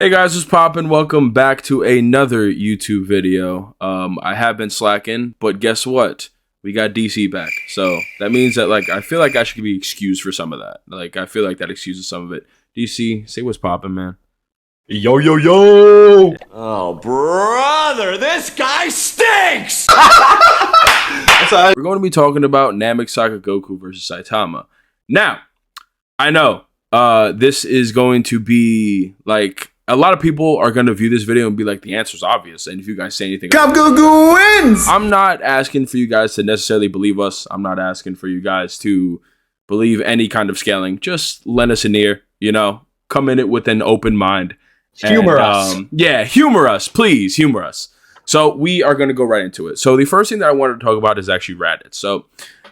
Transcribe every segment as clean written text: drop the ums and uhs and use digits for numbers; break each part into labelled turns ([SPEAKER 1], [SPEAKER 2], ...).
[SPEAKER 1] Hey guys, what's poppin'? Welcome back to another YouTube video. I have been slacking, but guess what? We got DC back. So that means that I feel like I should be excused for some of that. I feel like that excuses some of it. DC, say what's poppin', man.
[SPEAKER 2] Yo, yo, yo!
[SPEAKER 3] Oh, brother, this guy stinks!
[SPEAKER 1] We're going to be talking about Namek Saga Goku versus Saitama. Now, I know this is going to be a lot of people are going to view this video and be like, the answer's obvious. And if you guys say anything,
[SPEAKER 2] Goku wins!
[SPEAKER 1] I'm not asking for you guys to necessarily believe us. I'm not asking for you guys to believe any kind of scaling. Just lend us an ear, come in it with an open mind.
[SPEAKER 2] Humor us.
[SPEAKER 1] Yeah, humor us. Please, humor us. So we are going to go right into it. So the first thing that I wanted to talk about is actually Raditz. So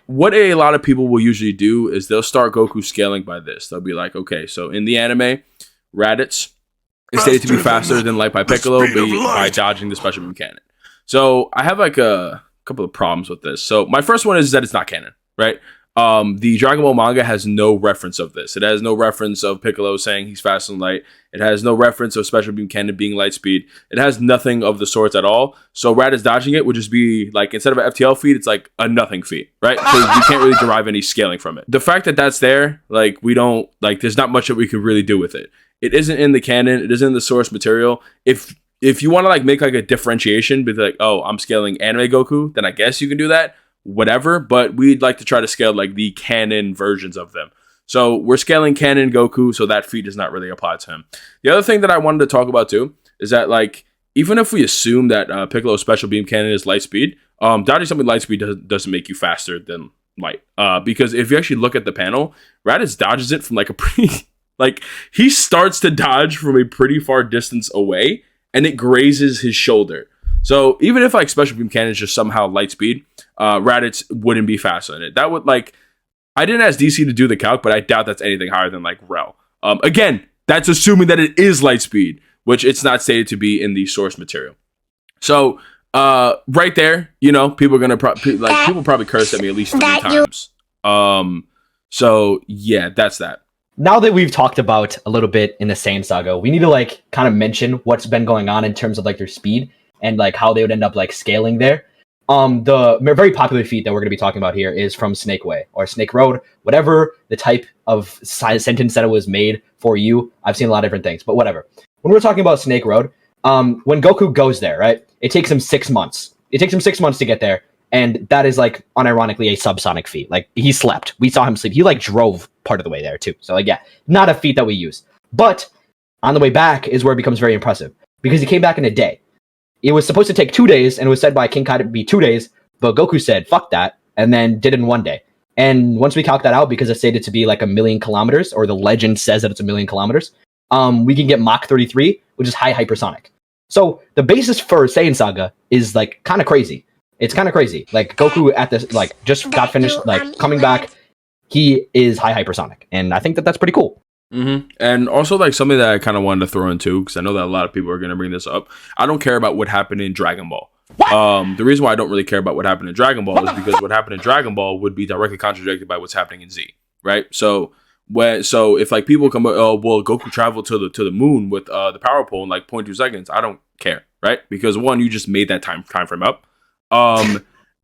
[SPEAKER 1] what a lot of people will usually do is they'll start Goku scaling by this. They'll be like, okay, so in the anime, Raditz is stated to be faster than Light by Piccolo by dodging the special beam cannon. So I have a couple of problems with this. So my first one is that it's not canon, right? The Dragon Ball manga has no reference of this. It has no reference of Piccolo saying he's faster than light. It has no reference of special beam cannon being light speed. It has nothing of the sorts at all. So Raditz dodging it would just be instead of an FTL feat, it's like a nothing feat, right? Because you can't really derive any scaling from it. The fact that that's there, we don't there's not much that we could really do with it. It isn't in the canon. It isn't in the source material. If you want to make a differentiation, be like, oh, I'm scaling anime Goku, then I guess you can do that. Whatever, but we'd like to try to scale the canon versions of them. So we're scaling canon Goku, so that feat does not really apply to him. The other thing that I wanted to talk about too is that even if we assume that Piccolo's special beam cannon is light speed, dodging something light speed doesn't make you faster than light. Because if you actually look at the panel, Raditz dodges it from a pretty he starts to dodge from a pretty far distance away, and it grazes his shoulder. So even if special beam cannon is just somehow light speed, Raditz wouldn't be faster than it. That would I didn't ask DC to do the calc, but I doubt that's anything higher than Rel. Again, that's assuming that it is light speed, which it's not stated to be in the source material. So right there, people are gonna people probably cursed at me at least 3 times. So yeah, that's that.
[SPEAKER 2] Now that we've talked about a little bit in the Saiyan saga, we need to kind of mention what's been going on in terms of their speed and how they would end up scaling there. The very popular feat that we're going to be talking about here is from Snake Way or Snake Road, whatever the type of sentence that it was made for you. I've seen a lot of different things, but whatever. When we're talking about Snake Road, when Goku goes there, right, it takes him 6 months. It takes him 6 months to get there, and that is unironically a subsonic feat. He slept. We saw him sleep. He drove part of the way there too. So yeah, not a feat that we use. But on the way back is where it becomes very impressive because he came back in a day. It was supposed to take 2 days, and it was said by King Kai to be 2 days, but Goku said, fuck that, and then did it in 1 day. And once we calc that out, because it's stated to be 1,000,000 kilometers, or the legend says that it's 1,000,000 kilometers, we can get Mach 33, which is high hypersonic. So the basis for Saiyan Saga is kind of crazy. It's kind of crazy. Goku at this, just got finished, coming back, he is high hypersonic. And I think that that's pretty cool.
[SPEAKER 1] Mm-hmm. And also something that I kind of wanted to throw in too, because I know that a lot of people are going to bring this up. I don't care about what happened in Dragon Ball. The reason why I don't really care about what happened in Dragon Ball is because what happened in Dragon Ball would be directly contradicted by what's happening in Z, right? So if people come, oh well, Goku traveled to the moon with the power pole in 0.2 seconds, I don't care, right? Because one, you just made that time frame up,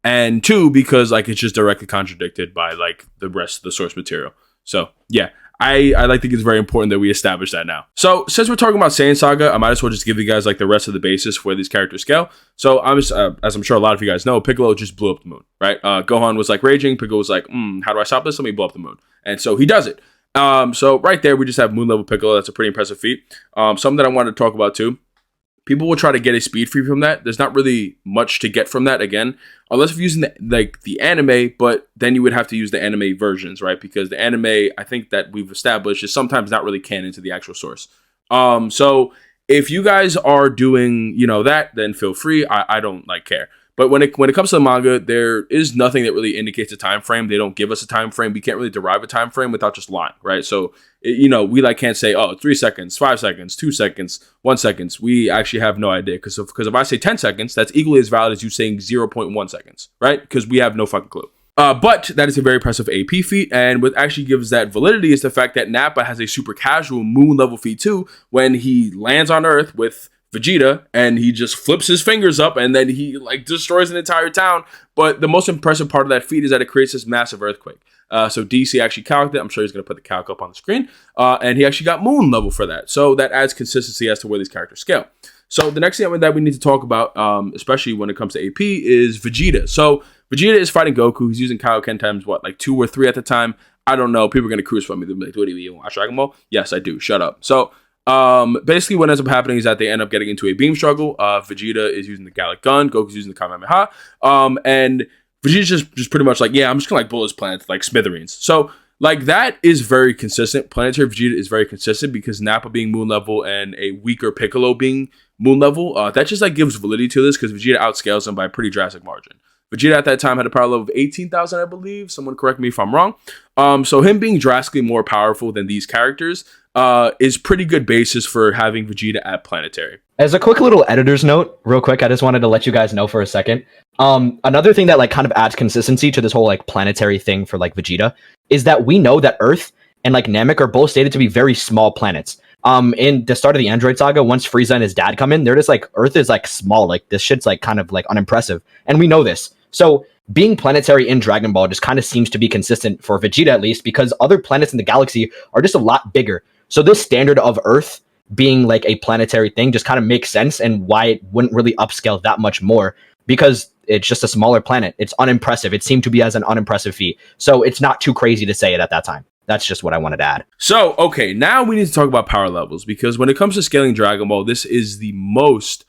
[SPEAKER 1] and two, because it's just directly contradicted by the rest of the source material. So yeah. I think it's very important that we establish that now. So since we're talking about Saiyan Saga, I might as well just give you guys the rest of the basis for these characters scale. So as I'm sure a lot of you guys know, Piccolo just blew up the moon, right? Gohan was raging. Piccolo was how do I stop this? Let me blow up the moon. And so he does it. So right there, we just have moon level Piccolo. That's a pretty impressive feat. Something that I wanted to talk about too. People will try to get a speed free from that. There's not really much to get from that, again, unless if you're using the anime, but then you would have to use the anime versions, right? Because the anime, I think that we've established, is sometimes not really canon to the actual source. So if you guys are doing, that, then feel free. I don't care. But when it comes to the manga, there is nothing that really indicates a time frame. They don't give us a time frame. We can't really derive a time frame without just lying, right? So, we can't say, oh, 3 seconds, 5 seconds, 2 seconds, 1 second. We actually have no idea. Because if I say 10 seconds, that's equally as valid as you saying 0.1 seconds, right? Because we have no fucking clue. But that is a very impressive AP feat, and what actually gives that validity is the fact that Nappa has a super casual moon level feat too when he lands on Earth with Vegeta and he just flips his fingers up and then he like destroys an entire town. But the most impressive part of that feat is that it creates this massive earthquake. So DC actually calced it. I'm sure he's going to put the calc up on the screen. And he actually got moon level for that. So that adds consistency as to where these characters scale. So the next thing that we need to talk about, especially when it comes to AP, is Vegeta. So Vegeta is fighting Goku. He's using Kaioken times, what, like 2 or 3 at the time? I don't know. People are going to crucify me. They'll be like, what do you watch Dragon Ball? Yes, I do. Shut up. So basically what ends up happening is that they end up getting into a beam struggle. Vegeta is using the Gallic Gun. Goku's using the Kamehameha. And Vegeta's just pretty much like, yeah, I'm just going to like blow this planet like smithereens. So like that is very consistent. Planetary Vegeta is very consistent because Nappa being moon level and a weaker Piccolo being moon level, that just like gives validity to this because Vegeta outscales him by a pretty drastic margin. Vegeta at that time had a power level of 18,000, I believe. Someone correct me if I'm wrong. So him being drastically more powerful than these characters is pretty good basis for having Vegeta at planetary.
[SPEAKER 2] As a quick little editor's note, real quick, I just wanted to let you guys know for a second. Another thing that like kind of adds consistency to this whole like planetary thing for like Vegeta is that we know that Earth and like Namek are both stated to be very small planets. In the start of the Android saga, once Frieza and his dad come in, they're just like, Earth is like small, like this shit's like kind of like unimpressive, and we know this. So being planetary in Dragon Ball just kind of seems to be consistent for Vegeta at least, because other planets in the galaxy are just a lot bigger. So this standard of Earth being like a planetary thing just kind of makes sense, and why it wouldn't really upscale that much more, because it's just a smaller planet. It's unimpressive. It seemed to be as an unimpressive feat. So it's not too crazy to say it at that time. That's just what I wanted to add.
[SPEAKER 1] So, okay, now we need to talk about power levels, because when it comes to scaling Dragon Ball, this is the most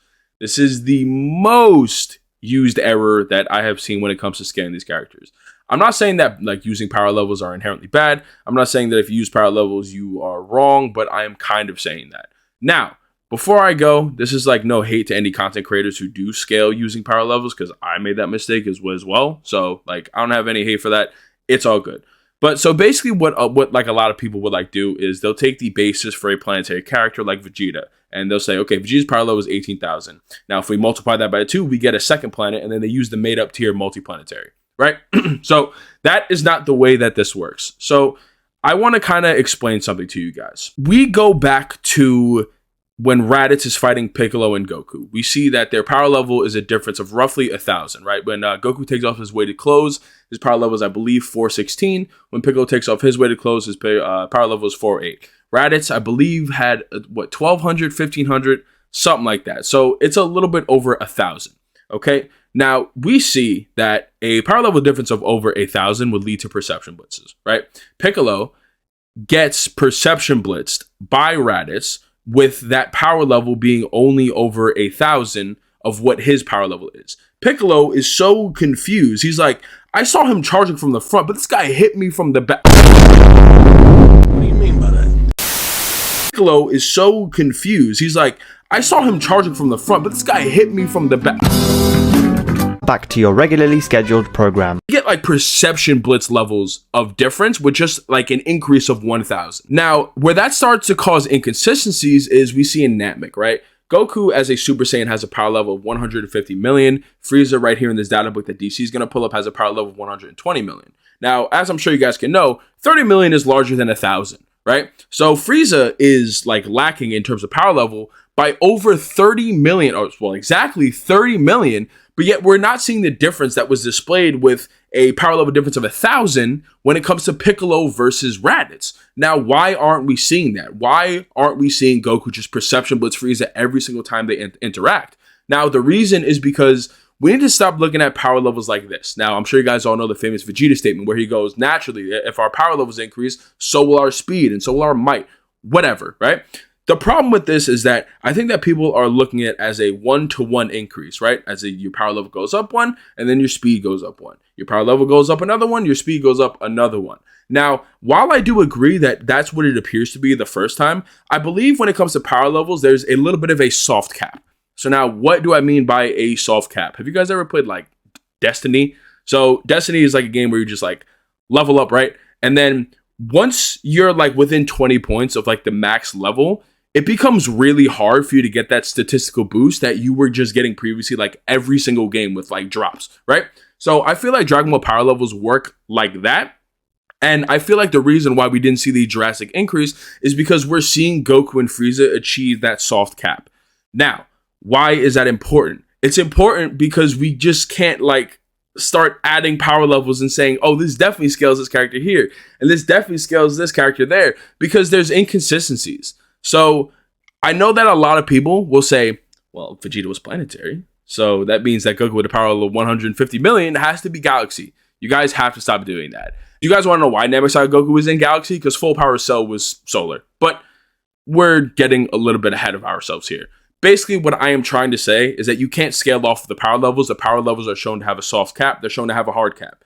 [SPEAKER 1] used error that I have seen when it comes to scaling these characters. I'm not saying that like using power levels are inherently bad. I'm not saying that if you use power levels, you are wrong, but I am kind of saying that. Now, before I go, this is like no hate to any content creators who do scale using power levels, because I made that mistake as well. So like, I don't have any hate for that. It's all good. But so basically what like a lot of people would like do is they'll take the basis for a planetary character like Vegeta, and they'll say, okay, Vegeta's power level is 18,000. Now, if we multiply that by 2, we get a second planet, and then they use the made up tier multiplanetary, right? So that is not the way that this works. So I want to kind of explain something to you guys. We go back to when Raditz is fighting Piccolo and Goku. We see that their power level is a difference of roughly 1,000, right? When Goku takes off his weighted clothes, his power level is, I believe, 416. When Piccolo takes off his weighted clothes, his power level is 408. Raditz, I believe, had, 1,200, 1,500, something like that. So it's a little bit over 1,000, okay? Now, we see that a power level difference of over 1,000 would lead to perception blitzes, right? Piccolo gets perception blitzed by Raditz, with that power level being only over 1,000 of what his power level is. Piccolo is so confused. He's like, I saw him charging from the front, but this guy hit me from the back.
[SPEAKER 3] What do you mean by that?
[SPEAKER 1] Piccolo is so confused. He's like, I saw him charging from the front, but this guy hit me from the back.
[SPEAKER 4] Back to your regularly scheduled program.
[SPEAKER 1] You get like perception blitz levels of difference with just like an increase of 1,000. Now, where that starts to cause inconsistencies is we see in Namek, right? Goku as a Super Saiyan has a power level of 150 million. Frieza right here in this data book that DC is going to pull up has a power level of 120 million. Now, as I'm sure you guys can know, 30 million is larger than 1,000, right? So Frieza is like lacking in terms of power level by over 30 million, or well, exactly 30 million, but yet we're not seeing the difference that was displayed with a power level difference of 1,000 when it comes to Piccolo versus Raditz. Now, why aren't we seeing that? Why aren't we seeing Goku just perception blitz Frieza every single time they interact? Now, the reason is because we need to stop looking at power levels like this. Now, I'm sure you guys all know the famous Vegeta statement where he goes, naturally, if our power levels increase, so will our speed and so will our might, whatever, right? The problem with this is that I think that people are looking at it as a 1-to-1 increase, right? Your power level goes up 1, and then your speed goes up 1. Your power level goes up another 1, your speed goes up another 1. Now, while I do agree that that's what it appears to be the first time, I believe when it comes to power levels, there's a little bit of a soft cap. So now, what do I mean by a soft cap? Have you guys ever played like Destiny? So Destiny is like a game where you just like level up, right? And then once you're like within 20 points of like the max level, it becomes really hard for you to get that statistical boost that you were just getting previously, like every single game with like drops, right? So I feel like Dragon Ball power levels work like that. And I feel like the reason why we didn't see the drastic increase is because we're seeing Goku and Frieza achieve that soft cap. Now, why is that important? It's important because we just can't like start adding power levels and saying, oh, this definitely scales this character here, and this definitely scales this character there, because there's inconsistencies. So I know that a lot of people will say, well, Vegeta was planetary, so that means that Goku with a power level of 150 million has to be Galaxy. You guys have to stop doing that. Do you guys want to know why Namek Saga Goku was in Galaxy? Because full power Cell was solar. But we're getting a little bit ahead of ourselves here. Basically, what I am trying to say is that you can't scale off the power levels. The power levels are shown to have a soft cap. They're shown to have a hard cap.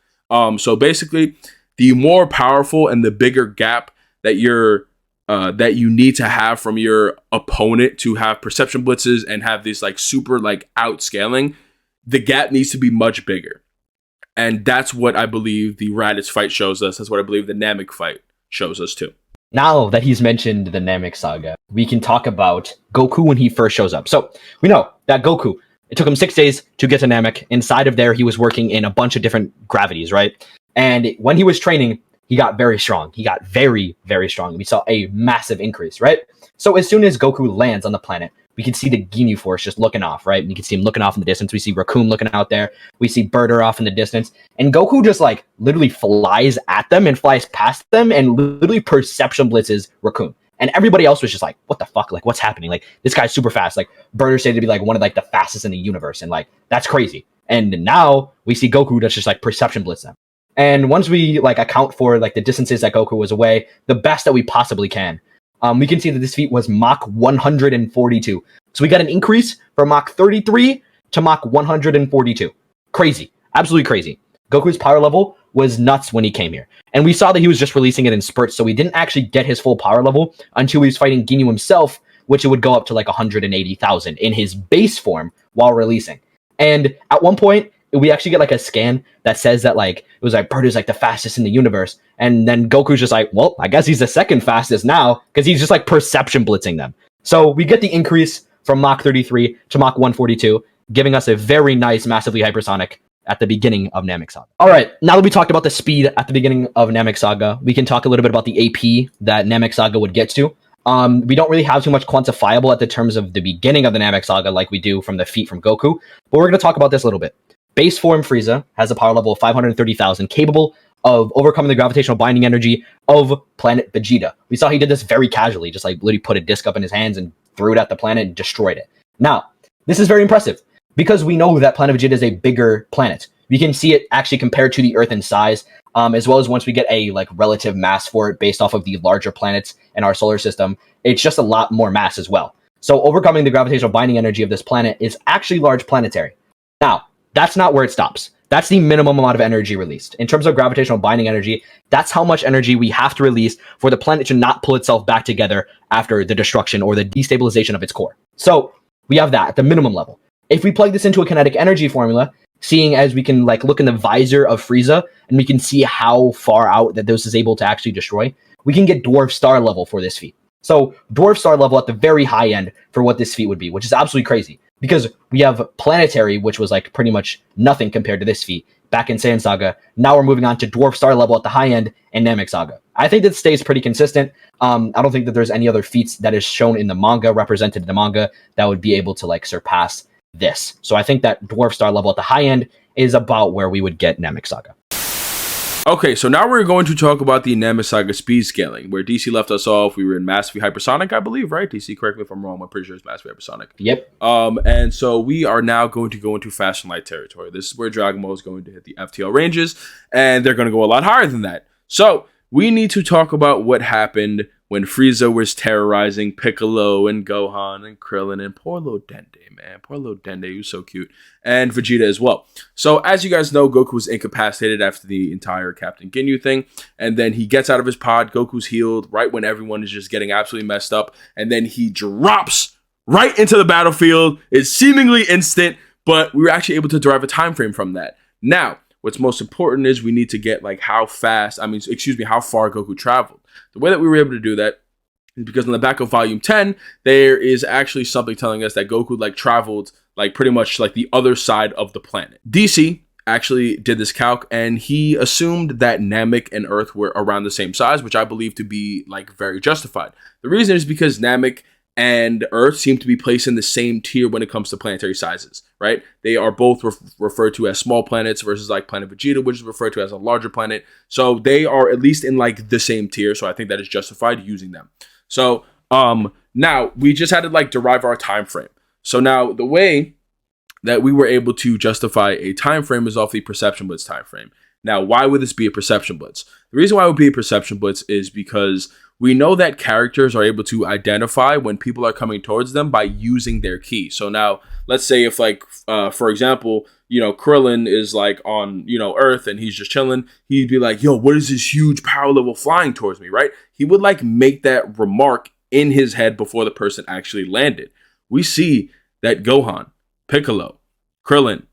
[SPEAKER 1] So basically, the more powerful and the bigger gap that that you need to have from your opponent to have perception blitzes and have this like super like outscaling, the gap needs to be much bigger. And that's what I believe the Raditz fight shows us. That's what I believe the Namek fight shows us too.
[SPEAKER 2] Now that he's mentioned the Namek saga, we can talk about Goku when he first shows up. So we know that Goku, it took him 6 days to get to Namek. Inside of there, he was working in a bunch of different gravities, right? And when he was training, he got very strong. He got very, very strong. We saw a massive increase, right? So as soon as Goku lands on the planet, we can see the Ginyu Force just looking off, right? And you can see him looking off in the distance. We see Raccoon looking out there. We see Birder off in the distance. And Goku just like literally flies at them and flies past them and literally perception blitzes Raccoon. And everybody else was just like, what the fuck? Like, what's happening? Like, this guy's super fast. Like, Birder said to be like one of like the fastest in the universe. And like, that's crazy. And now we see Goku that's just like perception blitz them. And once we like account for like the distances that Goku was away, the best that we possibly can, we can see that this feat was Mach 142. So we got an increase from Mach 33 to Mach 142. Crazy. Absolutely crazy. Goku's power level was nuts when he came here. And we saw that he was just releasing it in spurts, so we didn't actually get his full power level until he was fighting Ginyu himself, which it would go up to like 180,000 in his base form while releasing. And at one point, we actually get like a scan that says that like it was like Bird is like the fastest in the universe, and then Goku's just like, well, I guess he's the second fastest now because he's just like perception blitzing them. So we get the increase from Mach 33 to Mach 142, giving us a very nice, massively hypersonic at the beginning of Namek Saga. All right, now that we talked about the speed at the beginning of Namek Saga, we can talk a little bit about the AP that Namek Saga would get to. We don't really have too much quantifiable at the terms of the beginning of the Namek Saga like we do from the feat from Goku, but we're going to talk about this a little bit. Base form Frieza has a power level of 530,000, capable of overcoming the gravitational binding energy of planet Vegeta. We saw he did this very casually, just like literally put a disc up in his hands and threw it at the planet and destroyed it. Now, this is very impressive because we know that planet Vegeta is a bigger planet. We can see it actually compared to the Earth in size, as well as once we get a like relative mass for it based off of the larger planets in our solar system, it's just a lot more mass as well. So overcoming the gravitational binding energy of this planet is actually large planetary. Now, that's not where it stops. That's the minimum amount of energy released. In terms of gravitational binding energy, that's how much energy we have to release for the planet to not pull itself back together after the destruction or the destabilization of its core. So we have that at the minimum level. If we plug this into a kinetic energy formula, seeing as we can like look in the visor of Frieza and we can see how far out that this is able to actually destroy, we can get dwarf star level for this feat. So dwarf star level at the very high end for what this feat would be, which is absolutely crazy. Because we have planetary, which was like pretty much nothing compared to this feat back in Saiyan Saga. Now we're moving on to dwarf star level at the high end in Namek Saga. I think that stays pretty consistent. I don't think that there's any other feats that is shown in the manga, represented in the manga, that would be able to like surpass this. So I think that dwarf star level at the high end is about where we would get Namek Saga.
[SPEAKER 1] Okay, so now we're going to talk about the Namek Saga speed scaling, where DC left us off. We were in massively hypersonic, I believe, right? DC, correct me if I'm wrong. I'm pretty sure it's massively hypersonic.
[SPEAKER 2] Yep.
[SPEAKER 1] And so we are now going to go into fast and light territory. This is where Dragon Ball is going to hit the FTL ranges, and they're going to go a lot higher than that. So we need to talk about what happened when Frieza was terrorizing Piccolo and Gohan and Krillin and poor little Dende, man. Poor little Dende, he was so cute. And Vegeta as well. So as you guys know, Goku was incapacitated after the entire Captain Ginyu thing. And then he gets out of his pod. Goku's healed right when everyone is just getting absolutely messed up. And then he drops right into the battlefield. It's seemingly instant, but we were actually able to derive a time frame from that. Now, what's most important is we need to get like how far Goku traveled. The way that we were able to do that is because on the back of volume 10, there is actually something telling us that Goku like traveled like pretty much like the other side of the planet. DC actually did this calc, and he assumed that Namek and Earth were around the same size, which I believe to be like very justified. The reason is because Namek and Earth seem to be placed in the same tier when it comes to planetary sizes, right? They are both referred to as small planets versus like planet Vegeta, which is referred to as a larger planet. So they are at least in like the same tier. So I think that is justified using them. So now we just had to like derive our time frame. So now the way that we were able to justify a time frame is off the perception blitz time frame. Now, why would this be a perception blitz? The reason why it would be a perception blitz is because we know that characters are able to identify when people are coming towards them by using their ki. So now, let's say if like, for example, Krillin is like on, Earth and he's just chilling, he'd be like, yo, what is this huge power level flying towards me, right? He would like make that remark in his head before the person actually landed. We see that Gohan, Piccolo, Krillin,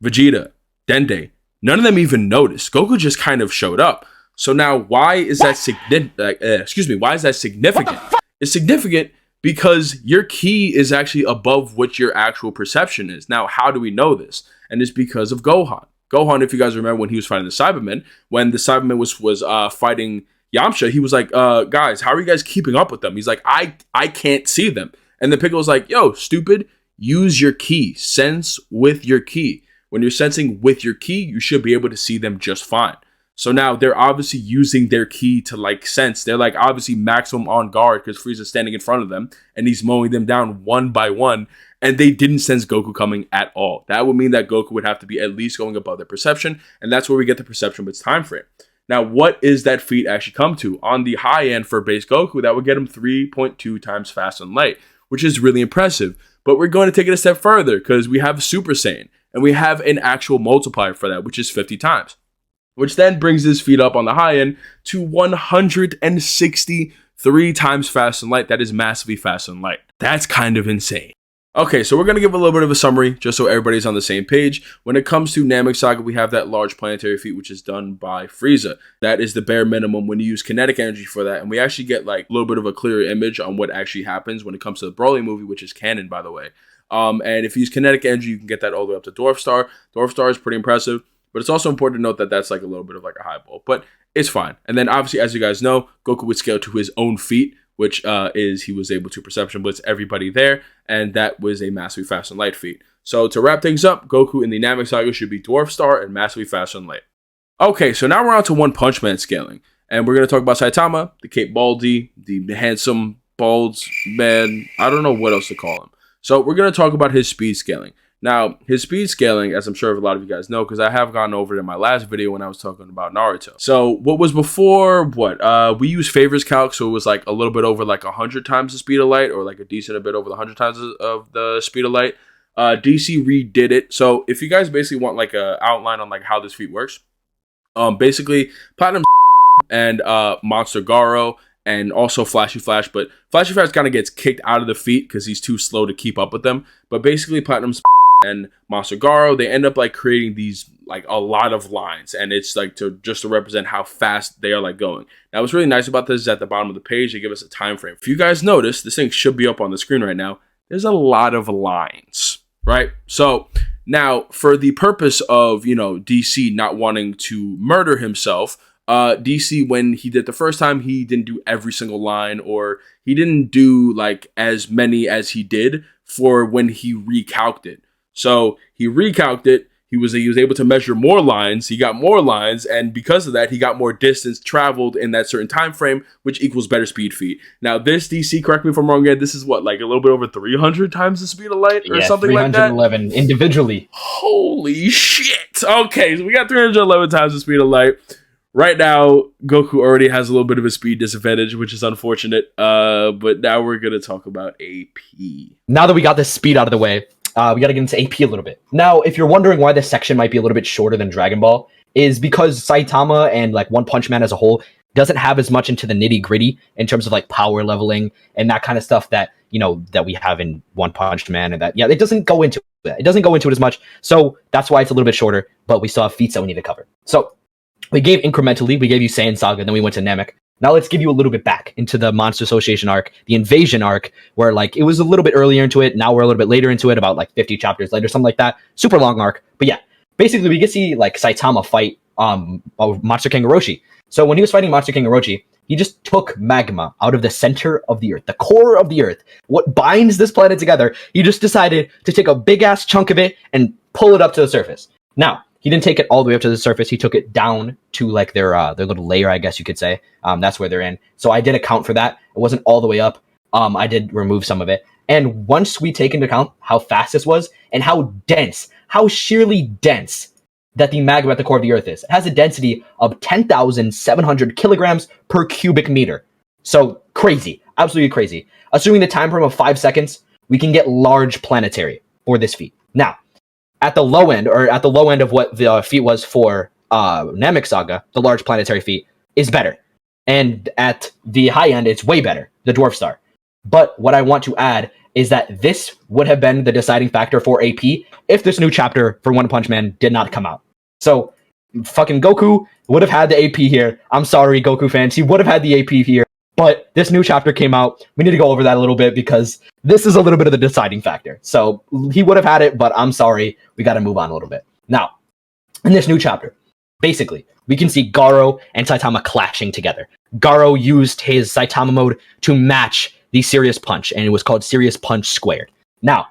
[SPEAKER 1] Vegeta, Dende, none of them even noticed. Goku just kind of showed up. So now, why is that significant? It's significant because your ki is actually above what your actual perception is. Now, how do we know this? And it's because of Gohan. Gohan, if you guys remember when he was fighting the Cybermen, when the Cybermen was fighting Yamcha, he was like, guys, how are you guys keeping up with them? He's like, I can't see them. And then Piccolo's like, yo, stupid, use your ki. Sense with your ki. When you're sensing with your ki, you should be able to see them just fine. So now they're obviously using their ki to like sense. They're like obviously maximum on guard because Frieza's standing in front of them and he's mowing them down one by one. And they didn't sense Goku coming at all. That would mean that Goku would have to be at least going above their perception. And that's where we get the perception with time frame. Now, what is that feat actually come to? On the high end for base Goku, that would get him 3.2 times fast and light, which is really impressive. But we're going to take it a step further because we have Super Saiyan and we have an actual multiplier for that, which is 50 times. Which then brings this feat up on the high end to 163 times fast and light. That is massively fast and light. That's kind of insane. Okay, so we're going to give a little bit of a summary just so everybody's on the same page. When it comes to Namek Saga, we have that large planetary feat, which is done by Frieza. That is the bare minimum when you use kinetic energy for that. And we actually get like a little bit of a clearer image on what actually happens when it comes to the Broly movie, which is canon, by the way. And if you use kinetic energy, you can get that all the way up to Dwarf Star. Dwarf Star is pretty impressive. But it's also important to note that that's like a little bit of like a high ball, but it's fine. And then obviously, as you guys know, Goku would scale to his own feat, which is he was able to perception blitz everybody there. And that was a massively fast and light feat. So to wrap things up, Goku in the Namek Saga should be Dwarf Star and massively fast and light. Okay, so now we're on to One Punch Man scaling. And we're going to talk about Saitama, the Cape Baldy, the handsome bald man. I don't know what else to call him. So we're going to talk about his speed scaling. Now, his speed scaling, as I'm sure a lot of you guys know, because I have gone over it in my last video when I was talking about Naruto. So what was before, we used favors calc, so it was like a little bit over like 100 times the speed of light, or like a decent bit over the 100 times of the speed of light. DC redid it. So if you guys basically want like a outline on like how this feat works, basically Platinum and Monster Garo, and also Flashy Flash, but Flashy Flash kind of gets kicked out of the feat because he's too slow to keep up with them. But basically Platinum and Monster Garo, they end up like creating these like a lot of lines, and it's like to represent how fast they are like going. Now what's really nice about this is at the bottom of the page they give us a time frame. If you guys notice, this thing should be up on the screen right now. There's a lot of lines, right? So now for the purpose of DC not wanting to murder himself, DC, when he did the first time, he didn't do every single line, or he didn't do like as many as he did for when he recalced it. So he recalced it. He was able to measure more lines. He got more lines, and because of that, he got more distance traveled in that certain time frame, which equals better speed feat. Now, this DC, correct me if I'm wrong, Ed, this is what, like a little bit over 300 times the speed of light, or something like that.
[SPEAKER 2] 311 individually.
[SPEAKER 1] Holy shit! Okay, so we got 311 times the speed of light. Right now, Goku already has a little bit of a speed disadvantage, which is unfortunate. But now we're gonna talk about AP.
[SPEAKER 2] Now that we got this speed out of the way, we got to get into AP a little bit. Now, if you're wondering why this section might be a little bit shorter than Dragon Ball, is because Saitama and like One Punch Man as a whole doesn't have as much into the nitty gritty in terms of like power leveling and that kind of stuff that that we have in One Punch Man, and that it doesn't go into it. It doesn't go into it as much, so that's why it's a little bit shorter. But we still have feats that we need to cover. So we gave incrementally. We gave you Saiyan Saga, then we went to Namek. Now let's give you a little bit back into the Monster Association arc, the Invasion arc, where like it was a little bit earlier into it. Now we're a little bit later into it, about like 50 chapters later, something like that. Super long arc. But yeah, basically we get to see like Saitama fight Monster King Orochi. So when he was fighting Monster King Orochi, he just took magma out of the center of the earth, the core of the earth, what binds this planet together. He just decided to take a big ass chunk of it and pull it up to the surface. Now, he didn't take it all the way up to the surface. He took it down to like their little layer, I guess you could say. That's where they're in. So I did account for that. It wasn't all the way up. I did remove some of it. And once we take into account how fast this was and how dense, how sheerly dense that the magma at the core of the earth is. It has a density of 10,700 kilograms per cubic meter. So crazy, absolutely crazy. Assuming the time frame of 5 seconds, we can get large planetary for this feat. Now, at the low end of what the feat was for Namek Saga, the large planetary feat is better. And at the high end, it's way better, the Dwarf Star. But what I want to add is that this would have been the deciding factor for AP if this new chapter for One Punch Man did not come out. So, fucking Goku would have had the AP here. I'm sorry, Goku fans. He would have had the AP here. But this new chapter came out. We need to go over that a little bit because this is a little bit of the deciding factor. So, he would have had it, but I'm sorry. We got to move on a little bit. Now, in this new chapter, basically, we can see Garo and Saitama clashing together. Garo used his Saitama mode to match the Serious Punch, and it was called Serious Punch Squared. Now,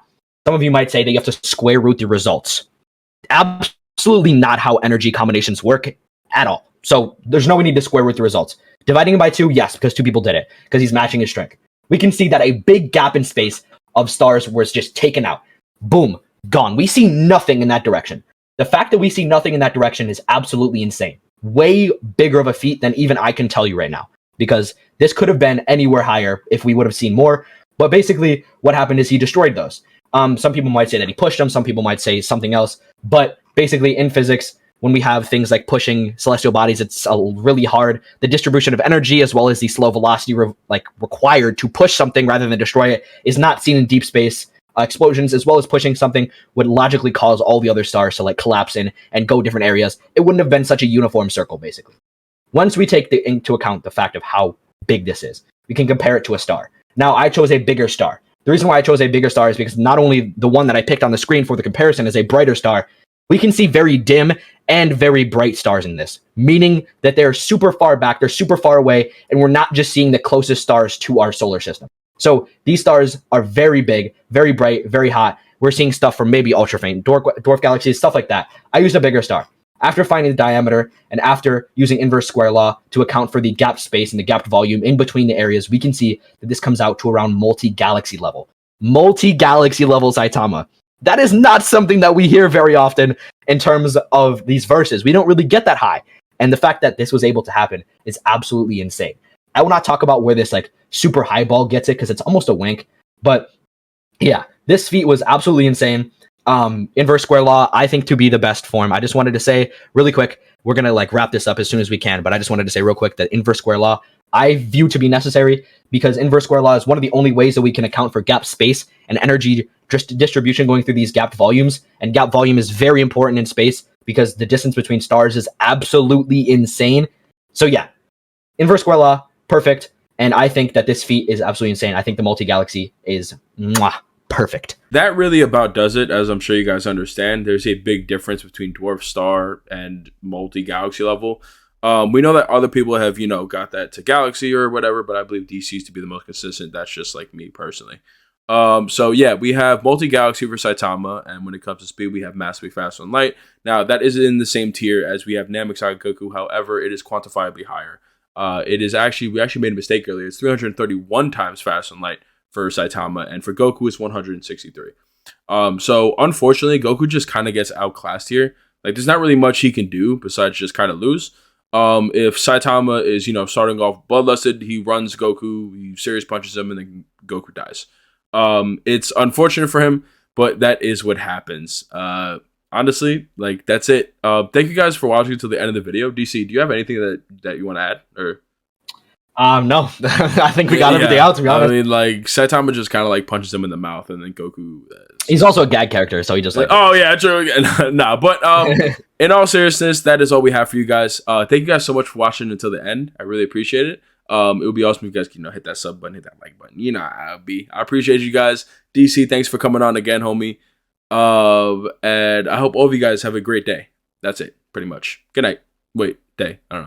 [SPEAKER 2] some of you might say that you have to square root the results. Absolutely not how energy combinations work at all. So there's no need to square root the results. Dividing it by 2, yes, because 2 people did it, because he's matching his strength. We can see that a big gap in space of stars was just taken out. Boom, gone. We see nothing in that direction. The fact that we see nothing in that direction is absolutely insane. Way bigger of a feat than even I can tell you right now, because this could have been anywhere higher if we would have seen more. But basically, what happened is he destroyed those. Some people might say that he pushed them. Some people might say something else. But basically, in physics, when we have things like pushing celestial bodies, it's really hard. The distribution of energy, as well as the slow velocity required to push something rather than destroy it, is not seen in deep space. Explosions, as well as pushing something, would logically cause all the other stars to collapse in and go different areas. It wouldn't have been such a uniform circle, basically. Once we take into account the fact of how big this is, we can compare it to a star. Now, I chose a bigger star. The reason why I chose a bigger star is because not only the one that I picked on the screen for the comparison is a brighter star, we can see very dim and very bright stars in this, meaning that they're super far back, they're super far away, and we're not just seeing the closest stars to our solar system. So these stars are very big, very bright, very hot. We're seeing stuff from maybe ultra-faint, dwarf galaxies, stuff like that. I used a bigger star. After finding the diameter and after using inverse square law to account for the gapped space and the gapped volume in between the areas, we can see that this comes out to around multi-galaxy level. Multi-galaxy level Saitama. That is not something that we hear very often in terms of these verses. We don't really get that high. And the fact that this was able to happen is absolutely insane. I will not talk about where this super high ball gets it because it's almost a wink. But yeah, this feat was absolutely insane. Inverse square law, I think, to be the best form. I just wanted to say really quick, we're going to wrap this up as soon as we can, but I just wanted to say real quick that inverse square law, I view to be necessary because inverse square law is one of the only ways that we can account for gap space and energy distribution going through these gapped volumes. And gap volume is very important in space because the distance between stars is absolutely insane. So yeah, inverse square law, perfect. And I think that this feat is absolutely insane. I think the multi-galaxy is perfect.
[SPEAKER 1] That really about does it, as I'm sure you guys understand. There's a big difference between Dwarf Star and multi-galaxy level. We know that other people have, got that to Galaxy or whatever, but I believe DC's to be the most consistent. That's just me personally. So yeah, we have multi-galaxy for Saitama, and when it comes to speed, we have massively faster than light. Now, that is in the same tier as we have Namek Saga Goku. However, it is quantifiably higher. We actually made a mistake earlier. It's 331 times faster than light for Saitama, and for Goku, it's 163. So unfortunately, Goku just kind of gets outclassed here. There's not really much he can do besides just kind of lose. If Saitama is, starting off bloodlusted, he runs Goku, he serious punches him, and then Goku dies. It's unfortunate for him, but that is what happens. Honestly, that's it. Thank you guys for watching until the end of the video. DC, do you have anything that you want to add? Or
[SPEAKER 2] no. I think we got everything out, to be honest.
[SPEAKER 1] I mean, Saitama just kind of punches him in the mouth, and then Goku
[SPEAKER 2] he's also a gag character, so he just
[SPEAKER 1] oh yeah, true. Nah, but in all seriousness, that is all we have for you guys. Thank you guys so much for watching until the end. I really appreciate it. It would be awesome if you guys hit that sub button, hit that like button. I appreciate you guys. DC, thanks for coming on again, homie. And I hope all of you guys have a great day. That's it, pretty much. Good night. Wait, day. I don't know.